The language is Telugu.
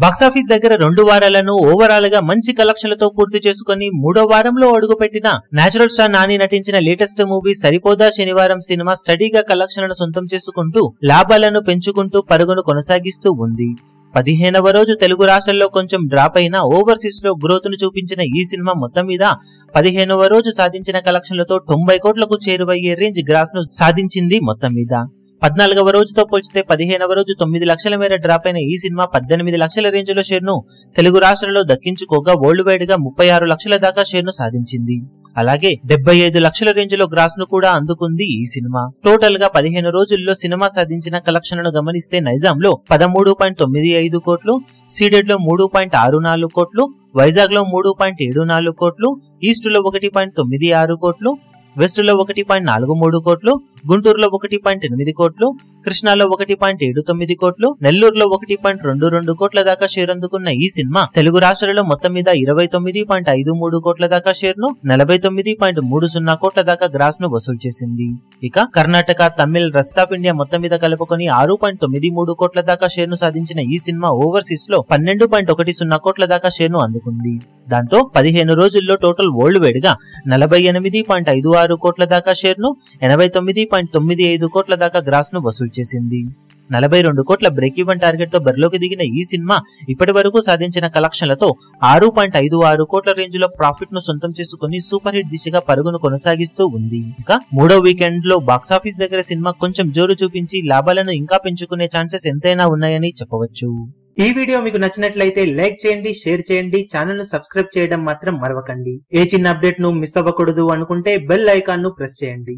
బాక్సాఫీస్ దగ్గర 2 వారాలను ఓవరాల్ గా మంచి కలెక్షన్లతో పూర్తి చేసుకుని మూడో వారంలో అడుగుపెట్టిన నేచురల్ స్టార్ నాని నటించిన లేటెస్ట్ మూవీ సరిపోదా శనివారం సినిమా స్టడీగా కలెక్షన్లను సొంతం చేసుకుంటూ లాభాలను పెంచుకుంటూ పరుగును కొనసాగిస్తూ ఉంది. 15వ రోజు తెలుగు రాష్ట్రాల్లో కొంచెం డ్రాప్ అయినా ఓవర్సీస్ లో గ్రోత్ ను చూపించిన ఈ సినిమా మొత్తం మీద 15వ రోజు సాధించిన కలెక్షన్లతో 90 కోట్లకు చేరువయ్యే రేంజ్ గ్రాస్ ను సాధించింది. మొత్తం మీద 14వ రోజుతో పోల్చితే 15వ రోజు 9 లక్షల మేర డ్రాప్ అయిన ఈ సినిమా 18 లక్షల రేంజ్ లో షేర్ ను తెలుగు రాష్ట్రాల్లో దక్కించుకోగా వరల్డ్ వైడ్ గా 36 లక్షల దాకా షేర్ ను సాధించింది. అలాగే 75 లక్షల రేంజ్ లో గ్రాస్ ను కూడా అందుకుంది ఈ సినిమా. టోటల్ గా 15 రోజుల్లో సినిమా సాధించిన కలెక్షన్లను గమనిస్తే నైజాంలో 13.95 కోట్లు, సీడెడ్ లో 3.64 కోట్లు, వైజాగ్ లో 3.74 కోట్లు, ఈస్ట్ లో 1.96 కోట్లు, వెస్ట్ లో 1.43 కోట్లు, గుంటూరులో 1.8 కోట్లు, కృష్ణాలో 1.79 కోట్లు, నెల్లూరులో 1.22 కోట్ల దాకా షేర్ అందుకున్న ఈ సినిమా తెలుగు రాష్ట్రాలలో మొత్తం మీద 29.53 కోట్ల దాకా షేర్ ను, 49.30 కోట్ల దాకా గ్రాస్ ను వసూలు చేసింది. ఇక Karnataka, Tamil, rest of India మొత్తం మీద కలుపుకొని 6.93 కోట్ల దాకా షేర్ ను సాధించిన ఈ సినిమా ఓవర్సీస్ లో 12.10 కోట్ల దాకా షేర్ ను అందుకుంది. దాంతో 15 రోజుల్లో టోటల్ వరల్డ్ వైడ్ గా 48.56 కోట్ల దాకా షేర్ ను, 89.95 కోట్ల దాకా గ్రాస్ ను వసూలు చేసింది. 42 కోట్ల బ్రేక్ ఈవెన్ టార్గెట్ తో బరిలోకి దిగిన ఈ సినిమా ఇప్పటి వరకు సాధించిన కలెక్షన్లతో 6.56 కోట్ల రేంజ్ లో ప్రాఫిట్ ను సొంతం చేసుకుని సూపర్ హిట్ దిశగా పరుగును కొనసాగిస్తూ ఉంది. ఇక మూడో వీకెండ్ లో బాక్సాఫీస్ దగ్గర సినిమా కొంచెం జోరు చూపించి లాభాలను ఇంకా పెంచుకునే ఛాన్సెస్ ఎంతైనా ఉన్నాయని చెప్పవచ్చు. ఈ వీడియో మీకు నచ్చినట్లయితే లైక్ చేయండి, షేర్ చేయండి, ఛానల్ ను సబ్స్క్రైబ్ చేయడం మాత్రం మరవకండి. ఏ చిన్న అప్డేట్ ను మిస్ అవ్వకూడదు అనుకుంటే బెల్ ఐకాన్ ను ప్రెస్ చేయండి.